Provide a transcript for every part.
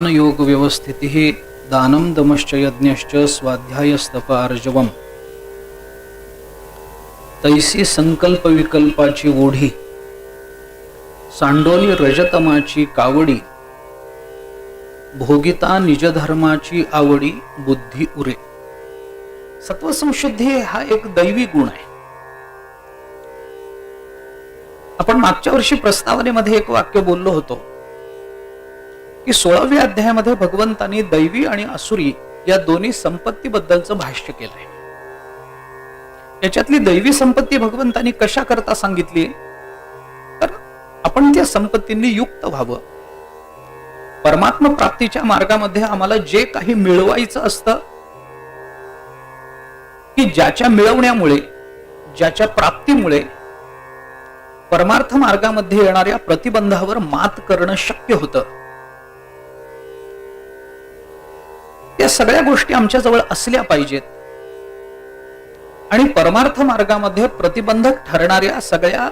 योग व्यवस्थितिः दानं दमश्च यज्ञश्च स्वाध्यायस्तप आर्जवम। तैसी संकल्प विकल्पाची ओढी सांडोली रजतमाची कावडी भोगिता निजधर्माची आवडी बुद्धी उरे। सत्वसंशुद्धी हा एक दैवी गुण आहे। आपण मागच्या वर्षी प्रस्तावनेमध्ये एक वाक्य बोललो होतो की 16व्या अध्यायामध्ये भगवंतांनी दैवी आणि असुरी या दोन्ही संपत्तीबद्दलचं भाष्य केलंय। याच्यातली दैवी संपत्ती भगवंतांनी कशा करता सांगितली तर आपण त्या संपत्तींनी युक्त व्हावं। परमात्मा प्राप्तीच्या मार्गामध्ये आम्हाला जे काही मिळवायचं असतं की ज्याच्या मिळवण्यामुळे ज्याच्या प्राप्तीमुळे परमार्थ मार्गामध्ये येणाऱ्या प्रतिबंधावर मात करणं शक्य होतं, या सगळ्या गोष्टी आमच्या जवळ असल्या पाहिजेत आणि परमार्थ मार्गामध्ये प्रतिबंधक ठरणाऱ्या सगळ्या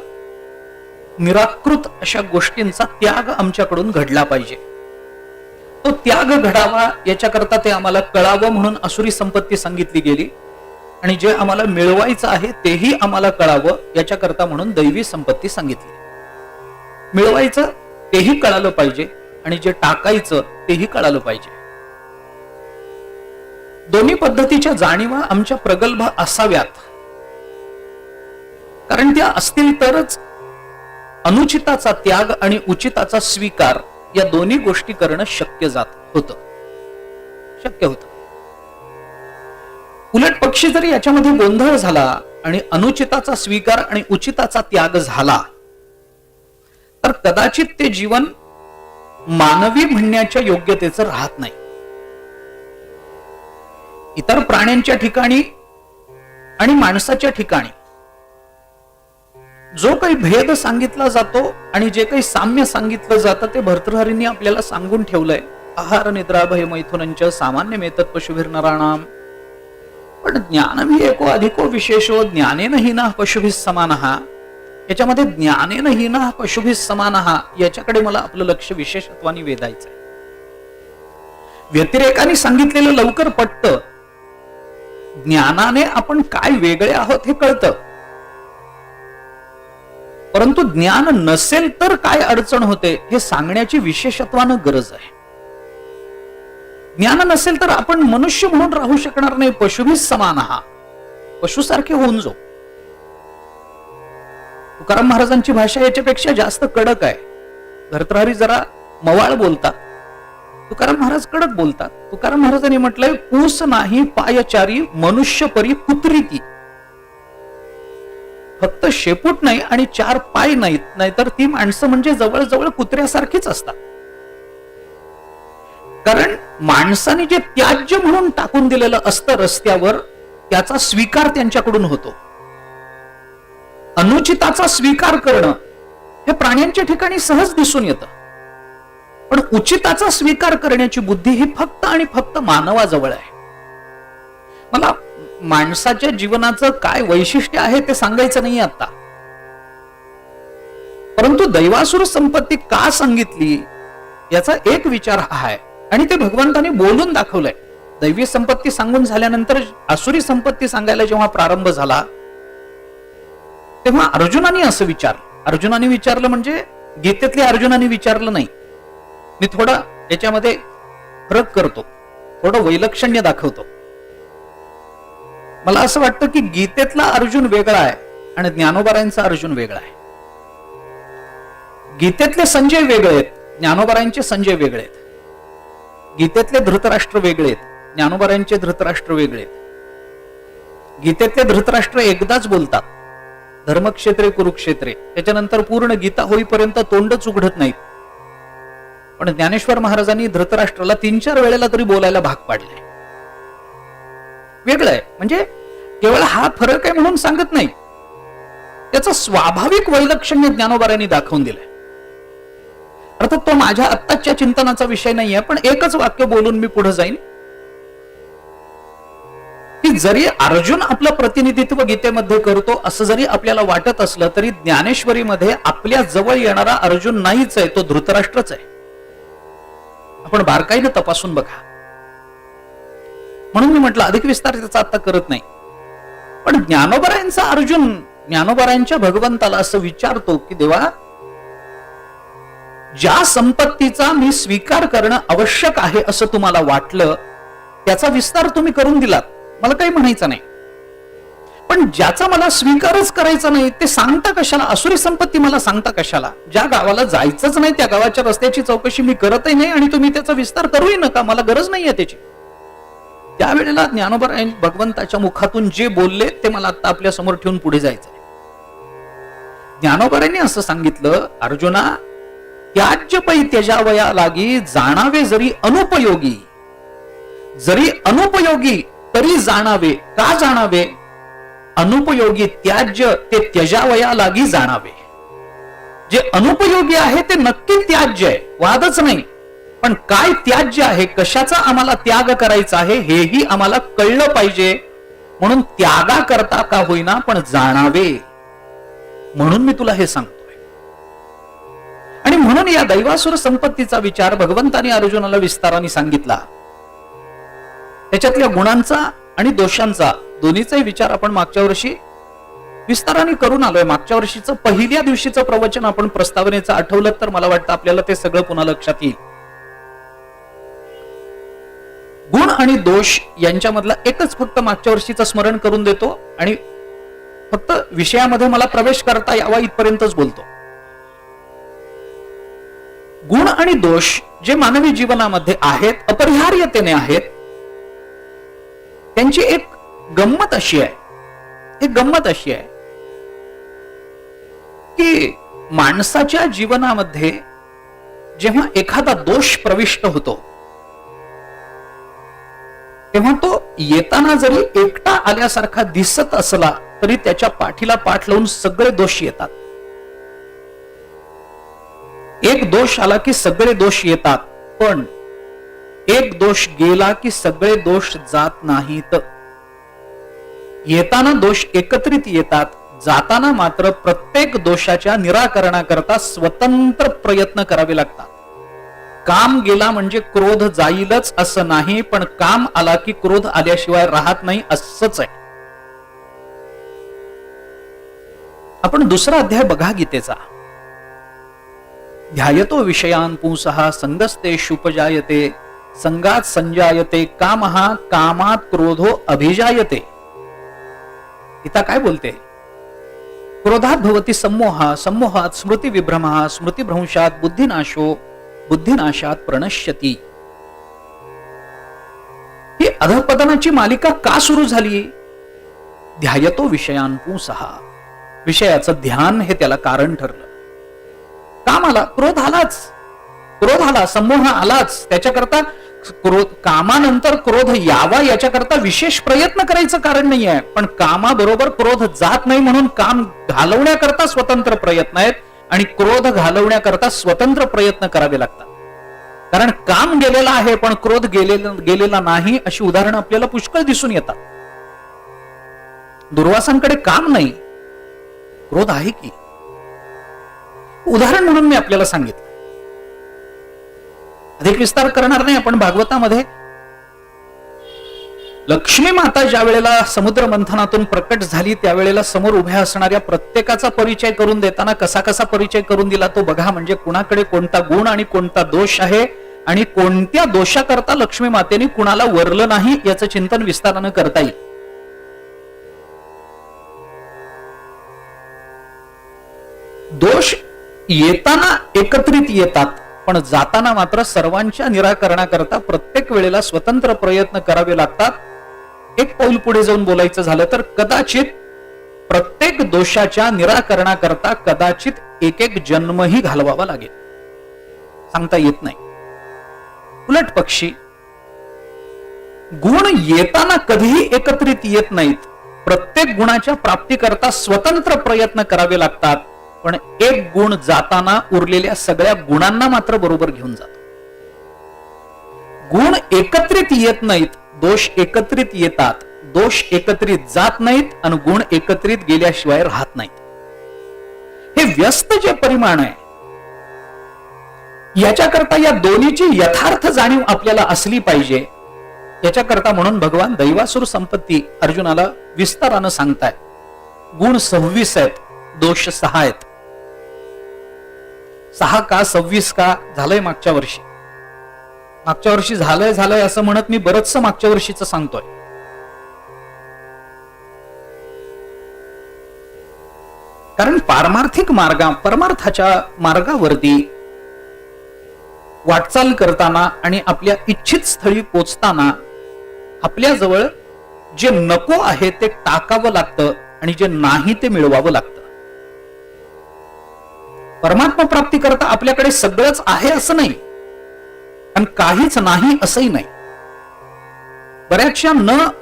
निराकृत अशा गोष्टींचा त्याग आमच्याकडून घडला पाहिजे। तो त्याग घडावा याच्याकरता ते आम्हाला कळावं म्हणून असुरी संपत्ती सांगितली गेली आणि जे आम्हाला मिळवायचं आहे तेही आम्हाला कळावं याच्याकरता म्हणून दैवी संपत्ती सांगितली। मिळवायचं तेही कळालं पाहिजे आणि जे टाकायचं तेही कळालं पाहिजे। दोन्ही पद्धतीच्या जाणीवा आमच्या प्रगल्भ असाव्यात, कारण त्या असतील तरच अनुचिताचा त्याग आणि उचिताचा स्वीकार या दोन्ही गोष्टी करणं शक्य होतं। उलट पक्षी जरी याच्यामध्ये गोंधळ झाला आणि अनुचिताचा स्वीकार आणि उचिताचा त्याग झाला तर कदाचित ते जीवन मानवी म्हणण्याच्या योग्यतेचं राहत नाही। इतर प्राण्यांच्या ठिकाणी आणि माणसाच्या ठिकाणी जो काही भेद सांगितला जातो आणि जे काही साम्य सांगितलं जातं ते भर्तृहरींनी आपल्याला सांगून ठेवलंय। आहार निद्रा भय मैथुनंच सामान्य मेतत पशुभिर्नराणाम, पण ज्ञानभी एको अधिको विशेषो ज्ञानेन हीनः पशुभिः समानः। याच्यामध्ये ज्ञानेन हीनः पशुभिः समानः याच्याकडे मला आपलं लक्ष विशेषत्वाने वेधायचंय। व्यतिरेकाने सांगितलेलं लवकर पटतं, ज्ञानाने आपण काय वेगळे आहोत हे कळतं, परंतु ज्ञान नसेल तर काय अडचण होते हे सांगण्याची विशेषत्वानं गरज आहे। ज्ञान नसेल तर आपण मनुष्य म्हणून राहू शकणार नाही, पशुभी समान आहात, पशुसारखे होऊन जाऊ। तुकाराम महाराजांची भाषा याच्यापेक्षा जास्त कडक आहे। भर्तृहरी जरा मवाळ बोलतात, तुकाराम महाराज कडक बोलतात। तुकाराम महाराजांनी म्हटलंय पूस नाही पायचारी मनुष्य परी कुत्री ती। फक्त शेपूट नाही आणि 4 पाय नाहीत, नाहीतर ती माणसं म्हणजे जवळजवळ कुत्र्यासारखीच असतात। कारण माणसाने जे त्याज्य म्हणून टाकून दिलेलं असतं रस्त्यावर त्याचा स्वीकार त्यांच्याकडून होतो। अनुचिताचा स्वीकार करणं हे प्राण्यांच्या ठिकाणी सहज दिसून येतं, पण उचिताचा स्वीकार करण्याची बुद्धी ही फक्त आणि फक्त मानवाजवळ आहे। मला माणसाच्या जीवनाचं काय वैशिष्ट्य आहे ते सांगायचं नाही आता, परंतु दैवासुर संपत्ती का सांगितली याचा एक विचार हा आहे आणि ते भगवंताने बोलून दाखवलंय। दैवी संपत्ती सांगून झाल्यानंतर आसुरी संपत्ती सांगायला जेव्हा प्रारंभ झाला तेव्हा अर्जुनाने असं अर्जुनाने विचारलं म्हणजे गीतेतल्या अर्जुनाने विचारलं नाही। मी थोडा याच्यामध्ये फरक करतो, थोडं वैलक्षण्य दाखवतो। मला असं वाटतं की गीतेतला अर्जुन वेगळा आहे आणि ज्ञानोबारायांचा अर्जुन वेगळा आहे। गीतेतले संजय वेगळे आहेत, ज्ञानोबारायांचे संजय वेगळे आहेत। गीतेतले धृतराष्ट्र वेगळे आहेत, ज्ञानोबारायांचे धृतराष्ट्र वेगळे आहेत। गीतेतले धृतराष्ट्र एकदाच बोलतात, धर्मक्षेत्रे कुरुक्षेत्रे, त्याच्यानंतर पूर्ण गीता होईपर्यंत तोंडच उघडत नाहीत। पण ज्ञानेश्वर महाराजांनी धृतराष्ट्राला 3-4 वेळेला तरी बोलायला भाग पाडले। वेगळं आहे म्हणजे केवळ हा फरक आहे म्हणून सांगत नाही, त्याचं स्वाभाविक वैलक्षण्य ज्ञानोबारायांनी दाखवून दिलंय। अर्थात तो माझ्या आत्ताच्या चिंतनाचा विषय नाहीये, पण एकच वाक्य बोलून मी पुढे जाईन की जरी अर्जुन आपलं प्रतिनिधित्व गीतेमध्ये करतो असं जरी आपल्याला वाटत असलं तरी ज्ञानेश्वरीमध्ये आपल्या जवळ येणारा अर्जुन नाहीच आहे, तो धृतराष्ट्रच आहे। आपण बारकाईने तपासून बघा. म्हणून मी म्हटलं अधिक विस्तार त्याचा आता करत नाही. पण ज्ञानोबरायांचा अर्जुन ज्ञानोबरायांच्या भगवंताला असं विचारतो की देवा, ज्या संपत्तीचा मी स्वीकार करणं आवश्यक आहे असं तुम्हाला वाटलं त्याचा विस्तार तुम्ही करून दिलात, मला काही म्हणायचं नाही. पण ज्याचा मला स्वीकारच करायचा नाही ते सांगता कशाला? असुरी संपत्ती मला सांगता कशाला? ज्या गावाला जायचंच नाही त्या गावाच्या रस्त्याची चौकशी मी करतही नाही आणि तुम्ही त्याचा विस्तार करूही नका, मला गरज नाहीये त्याची. त्यावेळेला ज्ञानोबा भगवंताच्या मुखातून जे बोलले ते मला आता आपल्या समोर ठेवून पुढे जायचंय. ज्ञानोबारांनी असं सांगितलं, अर्जुना, त्याज्य पै त्यजावया लागी जाणावे जरी अनुपयोगी, जरी अनुपयोगी तरी जाणावे. का जाणावे? अनुपयोगी त्याज्य ते त्यजावया लागी जाणावे. जे अनुपयोगी आहे ते नक्की त्याज्य आहे, वादच नाही. पण काय त्याज्य आहे, कशाचा आम्हाला त्याग करायचा आहे हेही आम्हाला कळलं पाहिजे. म्हणून त्यागा करता का होईना पण जाणावे, म्हणून मी तुला हे सांगतोय. आणि म्हणून या दैवासुर संपत्तीचा विचार भगवंतानी अर्जुनाला विस्ताराने सांगितला. त्याच्यातल्या गुणांचा आणि दोषांचा दोन्हीचाही विचार आपण मागच्या वर्षी विस्ताराने करून आलोय. मागच्या वर्षीचं पहिल्या दिवशीचं प्रवचन आपण प्रस्तावनेचं आठवलं तर मला वाटतं आपल्याला ते सगळं पुन्हा लक्षात येईल. गुण आणि दोष यांच्यामधला एकच फक्त मागच्या वर्षीचं स्मरण करून देतो आणि फक्त विषयामध्ये मला प्रवेश करता यावा इथपर्यंतच बोलतो. गुण आणि दोष जे मानवी जीवनामध्ये आहेत, अपरिहार्यतेने आहेत, त्यांची एक गंमत अशी आहे, एक गंमत अशी आहे की माणसाच्या जीवनामध्ये जेव्हा एखादा दोष प्रविष्ट होतो तेव्हा तो येताना जरी एकटा आल्यासारखा दिसत असला तरी त्याच्या पाठीला पाठ लावून सगळे दोष येतात. एक दोष आला की सगळे दोष येतात, पण एक दोष गेला की सगळे दोष जात नाहीत. येताना दोष एकत्रित येतात, जाताना मात्र प्रत्येक दोषाच्या निराकरणाकरता स्वतंत्र प्रयत्न करावे लागतात. काम गेला म्हणजे क्रोध जाईलच असं नाही, पण काम आला की क्रोध आल्याशिवाय राहत नाही असंच आहे. आपण दुसरा अध्याय बघा गीतेचा. ध्यायतो विषयान् पुंसः संगस्तेषुपजायते संगात संजायते कामः कामात क्रोधो अभिजायते. गीता काय बोलते? क्रोधात भवति सम्मोहः सम्मोहात स्मृती विभ्रमः स्मृतिभ्रंशात बुद्धिनाशो बुद्धिनाशात प्रणश्यती. ही अधःपतनाची मालिका का सुरू झाली? ध्यायतो विषयान् पुंसः, विषयाचं ध्यान हे त्याला कारण ठरलं. काम आला, क्रोध आलाच, क्रोध आला, सम्मोह आलाच, त्याच्याकरता कामानंतर क्रोध यावा याच्याकरता विशेष प्रयत्न करायचं कारण नाही आहे. पण कामाबरोबर क्रोध जात नाही म्हणून काम घालवण्याकरता स्वतंत्र प्रयत्न आहेत आणि क्रोध घालवण्याकरता स्वतंत्र प्रयत्न करावे लागतात. कारण काम गेलेलं आहे पण क्रोध गेलेला नाही अशी उदाहरणं आपल्याला पुष्कळ दिसून येतात. दुर्वासांकडे काम नाही, क्रोध आहे की. उदाहरण म्हणून मी आपल्याला सांगितलं, अधिक विस्तार करणार नाही. आपण भागवतामध्ये लक्ष्मी माता ज्या वेळेला समुद्र मंथनातून प्रकट झाली त्यावेळेला समोर उभ्या असणाऱ्या प्रत्येकाचा परिचय करून देताना कसा कसा परिचय करून दिला तो बघा. म्हणजे कुणाकडे कोणता गुण आणि कोणता दोष आहे आणि कोणत्या दोषाकरता लक्ष्मी मातेने कुणाला वरलं नाही याचं चिंतन विस्तारानं करता येईल. दोष येताना एकत्रित येतात पण जाताना मात्र सर्वांच्या निराकरणाकरता प्रत्येक वेळेला स्वतंत्र प्रयत्न करावे लागतात. एक पाऊल पुढे जाऊन बोलायचं झालं तर कदाचित प्रत्येक दोषाच्या निराकरणाकरता कदाचित एक एक जन्मही घालवावा लागेल, सांगता येत नाही. उलट पक्षी गुण येताना कधीही एकत्रित येत नाहीत. प्रत्येक गुणाच्या प्राप्तीकरता स्वतंत्र प्रयत्न करावे लागतात. पण एक गुण जाताना उरलेल्या सगळ्या गुणांना मात्र बरोबर घेऊन जातो. गुण एकत्रित येत नाहीत, दोष एकत्रित येतात. दोष एकत्रित जात नाहीत आणि गुण एकत्रित गेल्याशिवाय राहत नाहीत. हे व्यस्त जे परिमाण आहे याच्याकरता या दोन्हीची यथार्थ जाणीव आपल्याला असली पाहिजे. याच्याकरता म्हणून भगवान दैवासुर संपत्ती अर्जुनाला विस्तारानं सांगताय. गुण 26 आहेत, दोष 6 आहेत. 6 का 26 का झालंय मागच्या वर्षी झालंय असं म्हणत मी बरचसं मागच्या वर्षीच सांगतोय. कारण परमार्थाच्या मार्गावरती वाटचाल करताना आणि आपल्या इच्छित स्थळी पोचताना आपल्याजवळ जे नको आहे ते टाकावं लागतं आणि जे नाही ते मिळवावं लागतं. परमात्मा प्राप्ती करता आपल्याकडे सगळंच आहे असं नाही आणि काहीच नाही असंही नाही. बऱ्याचशा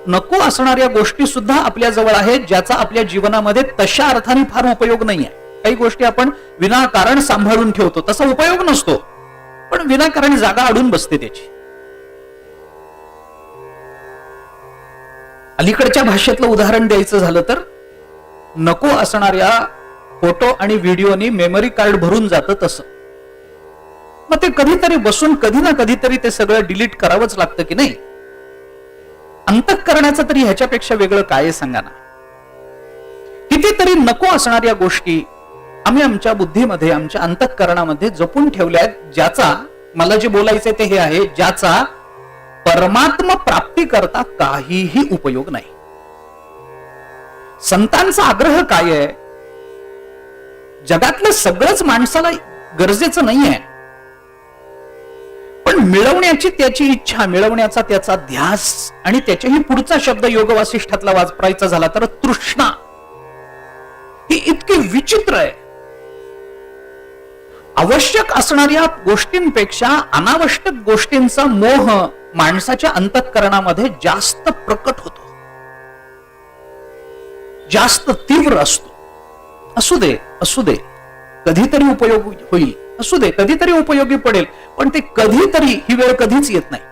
नको असणाऱ्या गोष्टी सुद्धा आपल्या जवळ आहेत, ज्याचा आपल्या जीवनामध्ये तशा अर्थाने फार उपयोग नाहीये. काही गोष्टी आपण विनाकारण सांभाळून ठेवतो, तसा उपयोग नसतो, पण विनाकारण जागा अडून बसते त्याची. अलीकडच्या भाषेतलं उदाहरण द्यायचं झालं तर नको असणाऱ्या फोटो आणि व्हिडिओनी मेमरी कार्ड भरून जातं तसं. मग ते कधीतरी बसून कधी ना कधीतरी ते सगळं डिलीट करावंच लागतं की नाही. अंतःकरणाचं तरी ह्याच्यापेक्षा वेगळं काय सांगा ना. कितीतरी नको असणाऱ्या गोष्टी आम्ही आमच्या बुद्धीमध्ये, आमच्या अंतःकरणामध्ये जपून ठेवल्या आहेत, ज्याचा मला जे बोलायचंय ते हे आहे, ज्याचा परमात्मा प्राप्ती करता काहीही उपयोग नाही. संतांचा आग्रह काय आहे? जगातलं सगळंच माणसाला गरजेचं नाहीये, पण मिळवण्याची त्याची इच्छा, मिळवण्याचा त्याचा ध्यास आणि त्याच्याही पुढचा शब्द योग वासिष्ठातला वापरायचा झाला तर तृष्णा, ही इतकी विचित्र आहे. आवश्यक असणाऱ्या गोष्टींपेक्षा अनावश्यक गोष्टींचा मोह माणसाच्या अंतःकरणामध्ये जास्त प्रकट होतो, जास्त तीव्र असतो. असू दे कधीतरी उपयोग होईल, असू दे कधीतरी उपयोगी पडेल, पण ते कधीतरी ही वेळ कधीच येत नाही.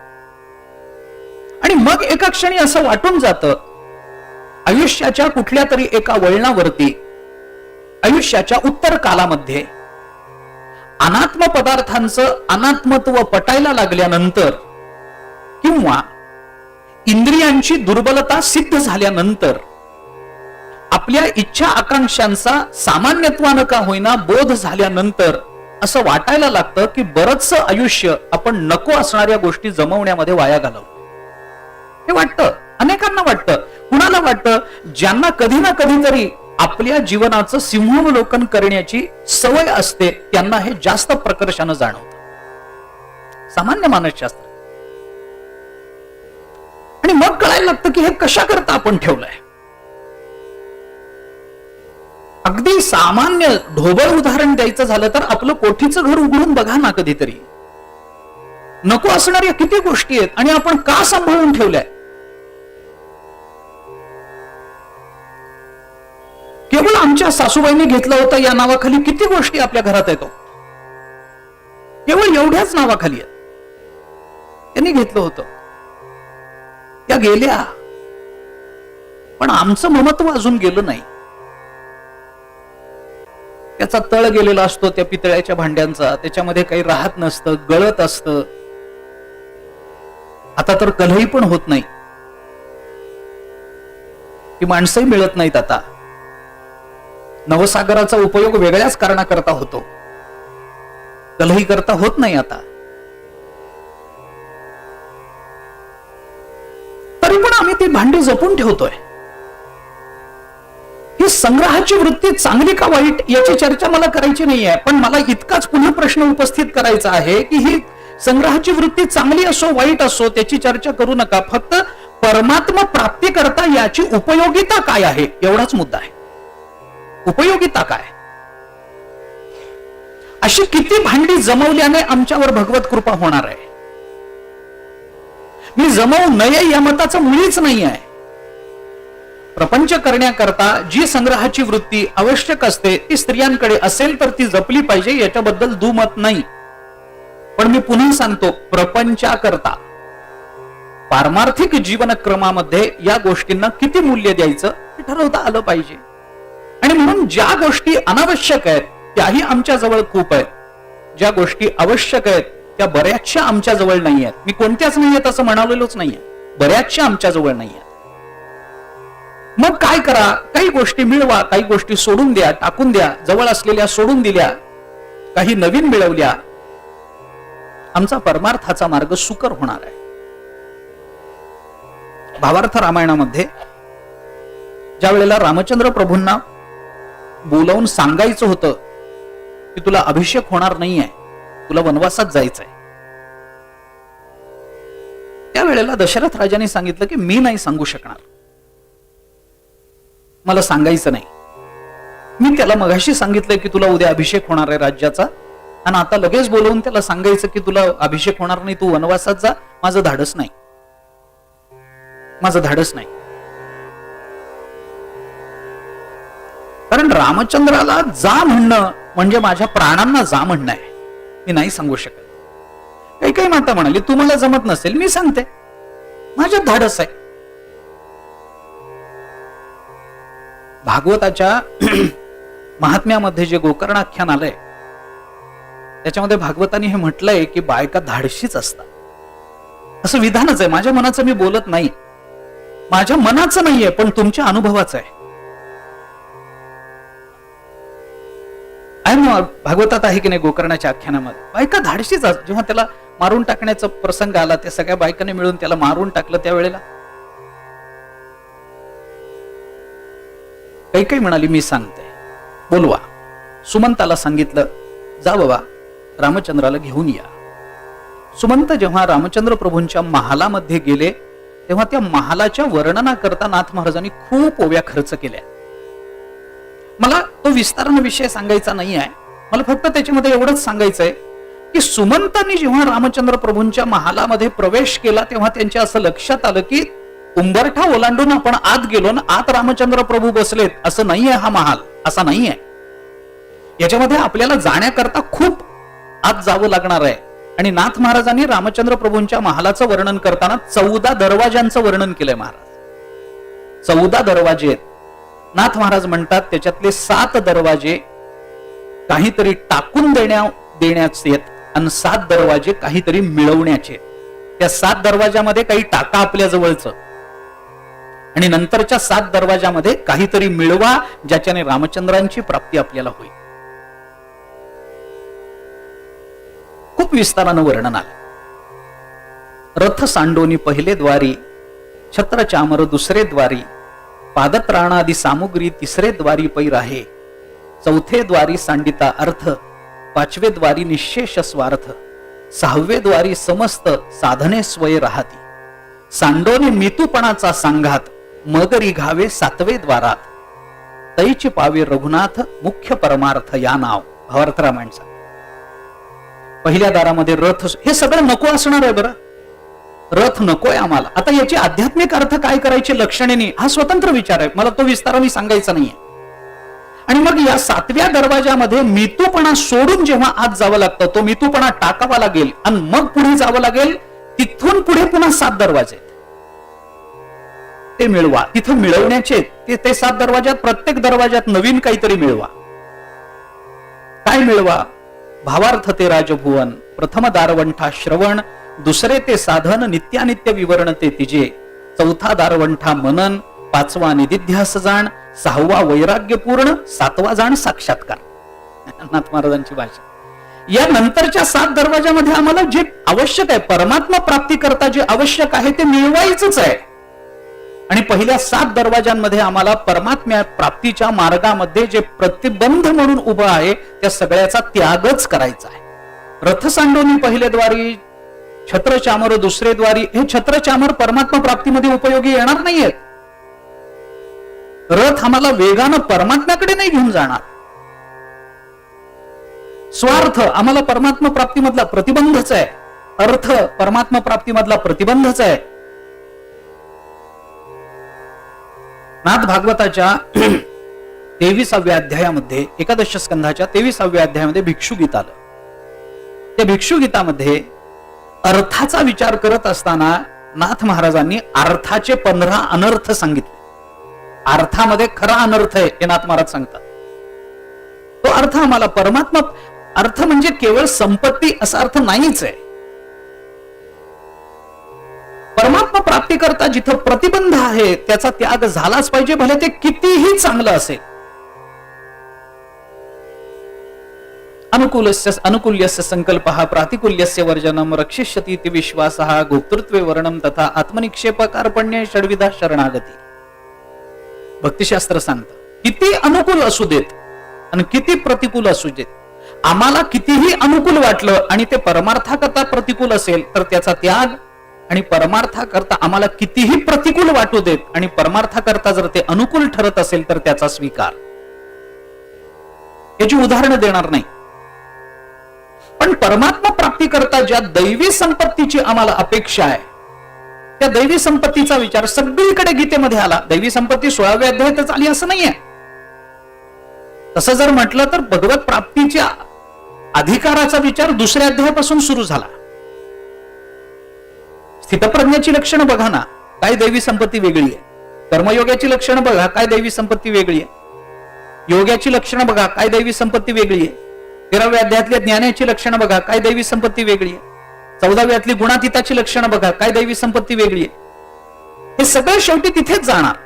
आणि मग एका क्षणी असं वाटून जातं आयुष्याच्या कुठल्या तरी एका वळणावरती, आयुष्याच्या उत्तर कालामध्ये अनात्म पदार्थांचं अनात्मत्व पटायला लागल्यानंतर किंवा इंद्रियांची दुर्बलता सिद्ध झाल्यानंतर आपल्या इच्छा आकांक्षांचा सामान्यत्वानं का होईना बोध झाल्यानंतर असं वाटायला लागतं की बरचसं आयुष्य आपण नको असणाऱ्या गोष्टी जमवण्यामध्ये वाया घालवलं. हे वाटतं, अनेकांना वाटतं. कुणाला वाटतं? ज्यांना कधी ना कधीतरी आपल्या जीवनाचं सिंहावलोकन करण्याची सवय असते त्यांना हे जास्त प्रकर्षानं जाणवतं, सामान्य मानसशास्त्र. आणि मग कळायला लागतं की हे कशा करता आपण ठेवलंय. अगदी सामान्य ढोबळ उदाहरण द्यायचं झालं तर आपलं कोठीचं घर उघडून बघा ना कधीतरी. नको असणाऱ्या किती गोष्टी आहेत आणि आपण का सांभाळून ठेवल्याय. केवळ आमच्या सासूबाईंनी घेतलं होतं या नावाखाली किती गोष्टी आपल्या घरात येतो, केवळ एवढ्याच नावाखाली आहेत. त्यांनी घेतलं होतं, त्या गेल्या, पण आमचं ममत्व अजून गेलं नाही. त्याचा तळ गेलेला असतो त्या पितळ्याच्या भांड्यांचा, त्याच्यामध्ये काही राहत नसतं, गळत असतं. आता तर कलही पण होत नाही, ती माणसंही मिळत नाहीत. आता नवसागराचा उपयोग वेगळ्याच कारणाकरता होतो, कलही करता होत नाही आता. तरी पण आम्ही ती भांडी जपून ठेवतोय. ही संग्रहाची वृत्ती चांगली का वाईट याची चर्चा मला करायची नाहीये, पण मला इतकाच पुन्हा प्रश्न उपस्थित करायचा आहे की ही संग्रहाची वृत्ती चांगली असो वाईट असो त्याची चर्चा करू नका. फक्त परमात्मा प्राप्ती करता याची उपयोगिता काय आहे एवढाच मुद्दा आहे. उपयोगिता काय? अशी किती भांडी जमवल्याने आमच्यावर भगवत कृपा होणार आहे. मी जमवू नये या मताचं मुळीच नाही आहे. प्रपंच करण्याकरता जी संग्रहाची वृत्ती आवश्यक असते ती स्त्रियांकडे असेल तर ती जपली पाहिजे, याच्याबद्दल दुमत नाही. पण मी पुन्हा सांगतो, प्रपंचाकरता पारमार्थिक जीवनक्रमामध्ये या गोष्टींना किती मूल्य द्यायचं हे ठरवता आलं पाहिजे. आणि म्हणून ज्या गोष्टी अनावश्यक आहेत त्याही आमच्या जवळ खूप आहेत, ज्या गोष्टी आवश्यक आहेत त्या बऱ्याचशा आमच्या जवळ नाही आहेत. मी कोणत्याच नाही आहेत असं म्हणालेलोच नाहीये, बऱ्याचशा आमच्या जवळ नाही आहेत. मग काय करा, काही गोष्टी मिळवा, काही गोष्टी सोडून द्या, टाकून द्या, जवळ असलेल्या सोडून दिल्या, काही नवीन मिळवल्या. आमचा परमार्थाचा मार्ग सुकर होणार आहे. भावार्थ रामायणामध्ये ज्या वेळेला रामचंद्र प्रभूंना बोलावून सांगायचं होतं की तुला अभिषेक होणार नाहीये, तुला वनवासात जायचंय, त्यावेळेला दशरथ राजाने सांगितलं की मी नाही सांगू शकणार, मला सांगायचं नाही. मी त्याला मगाशी सांगितलंय की तुला उद्या अभिषेक होणार आहे राज्याचा, आणि आता लगेच बोलवून त्याला सांगायचं की तुला अभिषेक होणार नाही, तू वनवासात जा. माझं धाडस नाही, माझं धाडस नाही. कारण रामचंद्राला जा म्हणणं म्हणजे माझ्या प्राणांना जा म्हणणं आहे. मी नाही सांगू शकत. काही काही माता म्हणाली तुम्हाला जमत नसेल, मी सांगते, माझ्यात धाडस आहे. भागवताच्या महात्म्यामध्ये जे गोकर्णाख्यान आलंय त्याच्यामध्ये भागवताने हे म्हटलंय की बायका धाडशीच असतात. असं विधानच आहे. माझ्या मनाचं मी बोलत नाही, माझ्या मनाचं नाहीये, पण तुमच्या अनुभवाचं आहे. भागवतात आहे की नाही, गोकर्णाच्या आख्यानामध्ये बायका धाडशीच असतात. जेव्हा त्याला मारून टाकण्याचा प्रसंग आला, त्या सगळ्या बायकांनी मिळून त्याला मारून टाकलं, त्यावेळेला काही काही म्हणाली मी सांगते, बोलवा. सुमंताला सांगितलं जा बाबा रामचंद्राला घेऊन या. सुमंत जेव्हा रामचंद्र प्रभूंच्या महालामध्ये गेले तेव्हा त्या महालाच्या वर्णनाकरता नाथ महाराजांनी खूप ओव्या खर्च केल्या. मला तो विस्ताराने विषय सांगायचा नाही आहे, मला फक्त त्याच्यामध्ये एवढंच सांगायचंय की सुमंतांनी जेव्हा रामचंद्र प्रभूंच्या महालामध्ये प्रवेश केला तेव्हा त्यांच्या असं लक्षात आलं की उंबरठा ओलांडून आपण आत गेलो ना, आत रामचंद्र प्रभू बसलेत, असं नाहीये. हा महाल असा नाहीये. याच्यामध्ये आपल्याला जाण्याकरता खूप आत जावं लागणार आहे. आणि नाथ महाराजांनी रामचंद्र प्रभूंच्या महालाचं वर्णन करताना 14 दरवाजांचं वर्णन केलंय महाराज. 14 दरवाजे आहेत. नाथ महाराज म्हणतात त्याच्यातले 7 दरवाजे काहीतरी टाकून देण्याचे आहेत आणि 7 दरवाजे काहीतरी मिळवण्याचे. त्या 7 दरवाजामध्ये काही टाका आपल्या जवळचं, आणि नंतरच्या 7 दरवाजामध्ये काहीतरी मिळवा ज्याच्याने रामचंद्रांची प्राप्ती आपल्याला होईल. खूप विस्तारानं वर्णन आलं. रथ सांडोनी पहिले द्वारी, छत्र चामर दुसरे द्वारी, पादत्राणादी सामुग्री तिसरे द्वारी पैर आहे, चौथे द्वारी सांडिता अर्थ, पाचवे द्वारी निशेष स्वार्थ, 6वे द्वारी समस्त साधने स्वय राहती, सांडोने मितूपणाचा सांघात, मगरी घावे 7वे द्वारात, तैची पावे रघुनाथ मुख्य परमार्थ या नाव. भावार्थ रामायणचा पहिल्या दारामध्ये रथ, हे सगळं नको असणार आहे. बरं रथ नकोय आम्हाला. आता याची आध्यात्मिक अर्थ काय करायची लक्षणेने हा स्वतंत्र विचार आहे, मला तो विस्ताराने सांगायचा नाहीये. आणि मग या 7व्या दरवाजामध्ये मितूपणा सोडून जेव्हा आत जावं लागतं, तो मितूपणा टाकावा लागेल आणि मग पुढे जावं लागेल. तिथून पुढे पुन्हा 7 दरवाजे ते मिळवा. तिथं मिळवण्याचे ते 7 दरवाजात, प्रत्येक दरवाजात नवीन काहीतरी मिळवा. काय मिळवा? भावार्थ ते राजभुवन, प्रथम दारवंठा श्रवण, दुसरे ते साधन नित्यानित्य विवरण ते तिजे, चौथा दारवंठा मनन, 5वा निदिध्यास जाण, 6वा वैराग्य पूर्ण, 7वा जाण साक्षात्कार. नाथ महाराजांची भाषा. या नंतरच्या 7 दरवाजामध्ये आम्हाला जे आवश्यक आहे, परमात्मा प्राप्ती करता जे आवश्यक आहे ते मिळवायचंच आहे. आणि पहिल्या 7 दरवाजांमध्ये आम्हाला परमात्म्या प्राप्तीच्या मार्गामध्ये जे प्रतिबंध म्हणून उभं आहे त्या सगळ्याचा त्यागच करायचा आहे. रथ सांडोनी पहिले द्वारी, छत्र चामर दुसरे द्वारी. हे छत्र चामर परमात्मा प्राप्तीमध्ये उपयोगी येणार नाहीयेत. रथ आम्हाला वेगानं परमात्म्याकडे नाही घेऊन जाणार. स्वार्थ आम्हाला परमात्मा प्राप्तीमधला प्रतिबंधच आहे. अर्थ परमात्मा प्राप्तीमधला प्रतिबंधच आहे. नाथ भागवताच्या 23व्या अध्यायामध्ये, एकादश स्कंधाच्या 23व्या अध्यायामध्ये भिक्षुगीत आलं. त्या भिक्षुगीतामध्ये अर्थाचा विचार करत असताना नाथ महाराजांनी अर्थाचे 15 अनर्थ सांगितले. अर्थामध्ये खरा अनर्थ आहे हे नाथ महाराज सांगतात. तो अर्थ आम्हाला परमात्मा अर्थ म्हणजे केवळ संपत्ती असा अर्थ नाहीच आहे. परमात्मा प्राप्ती करता जिथं प्रतिबंध आहे त्याचा त्याग झालाच पाहिजे, भले ते कितीही चांगलं असेल. अनुकूल्यस्य संकल्पः प्रातिकूल्यस्य वर्जनम रक्षिष्यति इति विश्वासः गोप्तृत्वे वर्णम तथा आत्मनिक्षेप कार्पण्य षड्विधा शरणागती. भक्तिशास्त्र सांगतं किती अनुकूल असू देत आणि किती प्रतिकूल असू देत, आम्हाला कितीही अनुकूल वाटलं आणि ते परमार्थाकरता प्रतिकूल असेल तर त्याचा त्याग, आणि परमार्थाकरता आम्हाला कितीही प्रतिकूल वाटू देत आणि परमार्थाकरता जर ते अनुकूल ठरत असेल तर त्याचा स्वीकार. याची उदाहरणं देणार नाही, पण परमात्मा प्राप्ती करता ज्या दैवी संपत्तीची आम्हाला अपेक्षा आहे त्या दैवी संपत्तीचा विचार सगळीकडे गीतेमध्ये आला. दैवी संपत्ती 16व्या अध्यायातच आली असं नाहीये. तसं जर म्हटलं तर भगवत प्राप्तीच्या अधिकाराचा विचार 2ऱ्या अध्यायापासून सुरू झाला. स्थितप्रज्ञाची लक्षणं बघा ना, काय दैवी संपत्ती वेगळी आहे. कर्मयोगाची लक्षणं बघा, काय दैवी संपत्ती वेगळी आहे. योगाची लक्षणं बघा, काय दैवी संपत्ती वेगळी आहे. 13व्या अध्यायातल्या ज्ञानाची लक्षणं बघा, काय दैवी संपत्ती वेगळी आहे. 14व्यातली गुणातीताची लक्षणं बघा, काय दैवी संपत्ती वेगळी आहे. हे सगळं शेवटी तिथेच जाणार.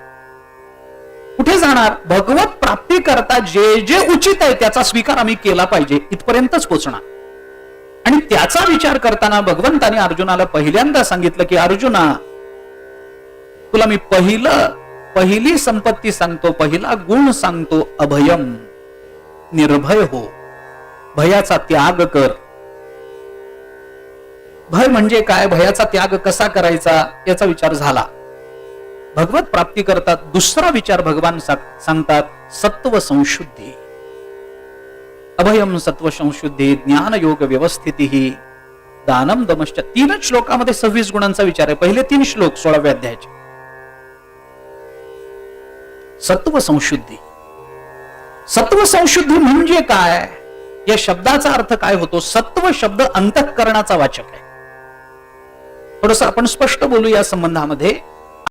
कुठे जाणार? भगवत प्राप्ती करता जे जे उचित आहे त्याचा स्वीकार आम्ही केला पाहिजे इथपर्यंतच पोहोचणार. आणि त्याचा विचार करताना भगवंताने अर्जुनाला पहिल्यांदा सांगितलं की अर्जुना, तुला मी पहिली संपत्ती सांगतो, पहिला गुण सांगतो, अभयम, निर्भय हो, भयाचा त्याग कर. भय म्हणजे काय, भयाचा त्याग कसा करायचा याचा विचार झाला. भगवत प्राप्ती करतात 2रा विचार भगवान सांगतात, सत्व संशुद्धी. अभयम सत्व संशुद्धी, ज्ञान योग व्यवस्थिती, दानम दमश्च. 3च श्लोकामध्ये 26 गुणांचा विचार आहे. पहिले 3 श्लोक 16व्या अध्यायाचे. सत्व संशुद्धी. सत्व संशुद्धी म्हणजे काय, या शब्दाचा अर्थ काय होतो? सत्व शब्द अंतःकरणाचा वाचक आहे. थोडस आपण स्पष्ट बोलू या संबंधामध्ये.